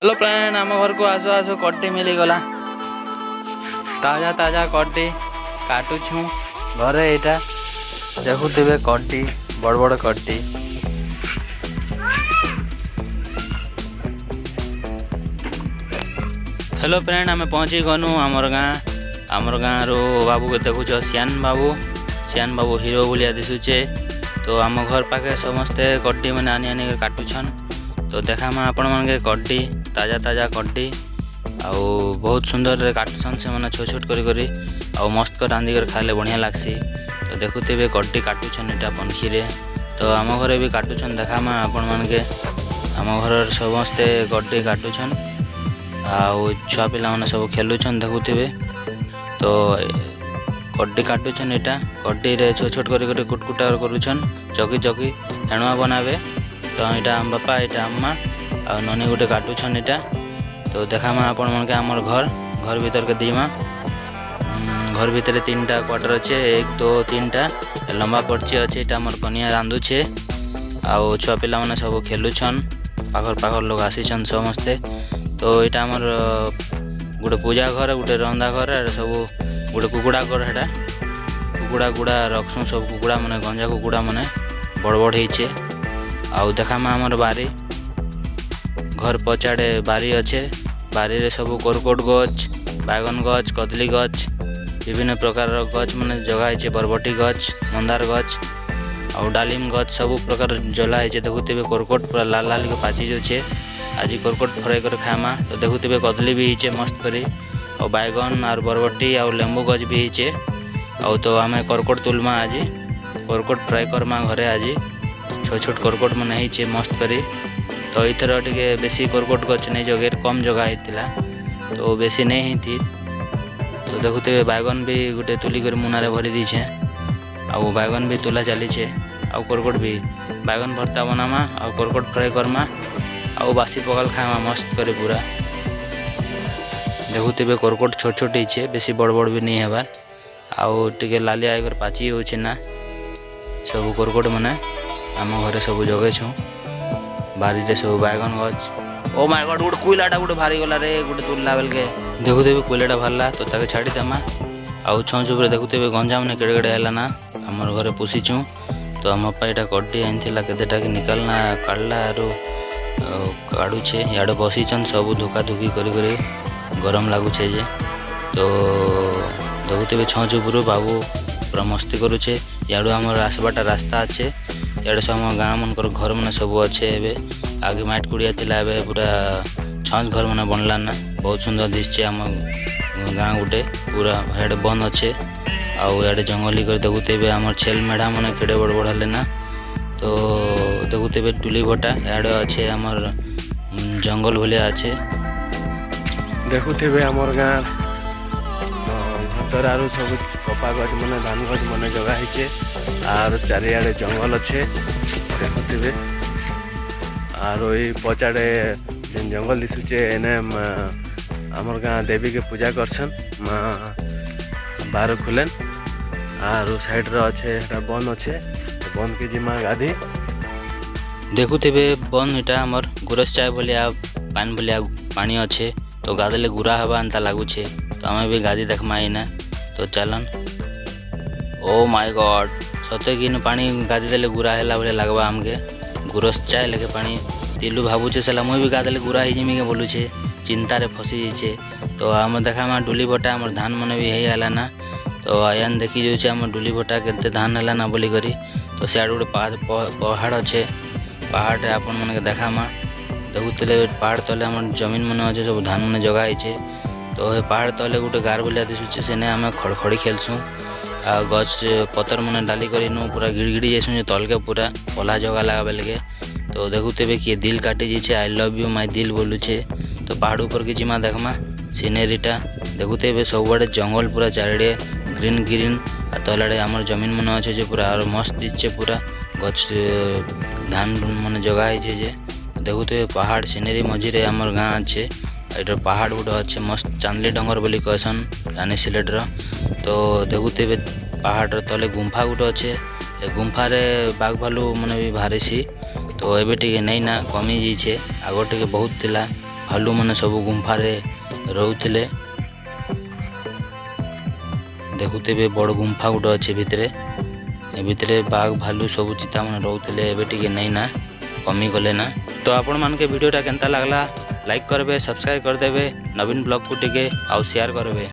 Hello friend आम घर को आसो आसो कड्डी मिलीगला ताजा ताजा कड्डी काटुछु घरे यहाँ देखुवे कड्डी बड़ बड़ कड्डी। हेलो फ्रेंड आम पहुँची गनु आमर गाँ रो बाबू के देखुच सियान बाबू हीरो भलिया दिशुचे। तो आम घर पाखे समस्ते कड्डी मैंने आनी आनी काटुछन। तो देखा आपण मन कड्डी ताजा ताजा कड्डी आउ बहुत सुंदर काटुछन से मैंने छोट छोट करी आउ मस्त कर रांधि कर खाले बढ़िया लागसी। तो देखुते कड्डी काटुछन इटा पनखी रे। तो आम घरे भी काटुछन देखा आपण मन के आम घर समस्ते कड्डी काटुछन आउ छुआ पिला माने सब खेलुछन देखुते। तो कड्डी काटुछन इटा कड्डी रे छोट छोट करी कुटकुटा करुछन चकी चकी हेणुआ बनावे। तो यहाँ आम बापा यहाँ अम्मा आ ननी गोटे काटुछन इटा। तो देखा आपण मन के आमर घर भीतर के दीमा घर भीतर 3टा क्वार्टर अच्छे 1 2 3टा लंबा पड़ची अच्छे। यहाँ आमर कनिया रांधुछे आउ छुआ पिला माने सब खेलुछन पाखर लोग आसीछन समस्ते। तो यहाँ आमर गोटे पूजा घर गोटे रंधा घर सब गोटे कुकुड़ा घर है कुकुड़ा गुड़ा रखसुँ सब कुकुड़ा माने गंजा कुकुड़ा माने बड़ बड़ होइछे। आउ देखा आमर बारी घर पचाड़े बारी अच्छे बारी रे सब कोरकोट गछ बैगन गछ कदली गछ विभिन्न प्रकार गछ माने जगह है बरबटी गछ मंदार गछ आउ डालिम गछ सब प्रकार जला है। देखुते कोरकोट पूरा लाल लाल के पाची जाचे आज कोरकोट फ्राई कर खामा। तो देखुते कदली भी होइछे मस्त करी और बैगन और बरबटी और लेंबू गछ भी होइछे। आउ तो आम कोरकोट तुलमा आज कोरकोट फ्राई करमा घरे आज छोट छोट कोरकोट मन होइछे मस्त करी। तो इथर टिके बेसी कोरकोट गछ नहीं जगह कम जगह होता तो बेसी नहीं होती। तो देखुते बैगन भी गोटे तुली कर मुनारे भरी दीछे आउ बैगन भी तुला चलीछे आउ कोरकोट भी बैगन भर्ता बनामा आउ कोरकोट फ्राई करमा आउ बासी पकाल खामा मस्त करे पूरा। देखुते कोरकोट छोट छोट होइछे बेसी बड़ बड़ भी नहीं हेबार आउ टिके लालिया आइकर पाची होछे ना सब कोरकोट माने आम घरे सब जगे छूँ बारी रे सब बैगन गछ। ओ माय गॉड गोटे कोइलाटा गोटे भारी गला रे गोटे तुलला बेल के देखुते कोइलाटा भारला तो ताके छाड़ी देमा आउ छौच ऊपर देखुते गंजा मैंने केड़े केड़े हैला ना आमर घरे पुसीचु। तो आम बापा यहाँ कड्डी आनीला केतेटा के निकालना काढ़ला आरो काढ़ुछे इे बसीचन सब धुका धुकी करी गरम लगुचे जे। तो देखुते छौच ऊपर बाबू पूरा मस्ती करुचे इे आमर आसबाटा रास्ता अच्छे इे सब आम गाँ मनकर घर मैंने सब अच्छे एवं आगे माट कुड़िया थिला एबे पूरा छंच घर मैंने बनला ना बहुत सुंदर दिशे आम गाँ गोटे पूरा हेड बंद अच्छे आउ इे जंगली कर देखुते आम छेल मेढ़ा मैंने केड़े बड़ बड़ हेले ना। तो देखुते टुली भटा इे अच्छे आमर जंगल भलिया अच्छे देखुते आमर गाँ भतर आरु सब कपा गछ मैंने धान गछ मैंने जगह है आर चारियाड़े जंगल अच्छे देखुते आर ये पचाड़े जेन जंगल दिशुचे एने आमर गाँ देवी के पूजा करछन माँ बार खुलेन आर साइड रे अच्छे बन अच्छे बन के जिमा गाधी देखुते बन इटा आमर गुरस चाय भलिया पान भलिया पानी अच्छे। तो गाधले गुरा हवा अंता लगुचे तो आम भी गाधी देखमा इना। तो चलन ओ माय गॉड सते कि पानी गाधी देले गुरा हैला भले लगवा आमके गुरस चाय लेके पानी तिलू भावुचे सला मुई भी गाधले गुरा ही जिमी के बोलुछे चिंता रे फसी जाइछे। तो आम देखा मा डुली भटा आमर धान मन भी है हैला ना। तो आयान देखी जाउछे आम डुली भटा केते धान हैला ना बोली करी। तो सियाड़ गोटे पहाड़ अच्छे पहाड़ रे आपन मन के देखा मा देखुते पहाड़ तले आम जमीन मन अच्छे सब धान मन जगह है। तो पहाड़ तले गोटे गार भलिया दिशुचे सेने आम खड़खड़ी खेलसुँ आ गछ पतर मैंने डाली कर पूरा गिड़गिड़ी जाइसुँ तल के पूरा पला जगह लगा बेल के। तो देखुते किए दिल काटी जाइए आई लव यू माई दिल बोलुचे। तो पहाड़ ऊपर के जिमा देखमा सीनेरीटा देखुते सब बड़े जंगल पूरा चारिड़े ग्रीन ग्रीन आ तलाड़े आमर जमीन मन अच्छे जो पूरा और मस्त दिशे पूरा गछ धान मन जगह है। देखुते पहाड़ सीनेरी मझीरे आमर गाँ अच्छे इधर पहाड़ गोटे अच्छे मस्त चांदली डंगर बोली कहसन रानी सिलेटर। तो देखुते पहाड़ तले गुंफा गोटे अच्छे गुंफा रे बाघ भालू मैंने भी बाहरी। तो एबे टिके नहीं ना कमी जाइए आग टिके बहुत थिला ଭାଲୁ ମାନେ ସବୁ ଗୁମ୍ଫାରେ ରହୁଥିଲେ। ଦେଖୁଥିବେ ବଡ଼ ଗୁମ୍ଫା ଗୋଟେ ଅଛି ଭିତରେ। ଏ ଭିତରେ ବାଘ ଭାଲୁ ସବୁ ଚିତା ମାନେ ରହୁଥିଲେ। ଏବେ ଟିକେ ନେଇ ନା କମିଗଲେ ନା। ତ ଆପଣମାନଙ୍କୁ ଭିଡ଼ିଓଟା କେନ୍ତା ଲାଗଲା ଲାଇକ୍ କରିବେ, ସବସ୍କ୍ରାଇବ୍ କରିଦେବେ, ନବୀନ ବ୍ଲଗ୍କୁ ଟିକେ ଆଉ ସେୟାର କରିବେ।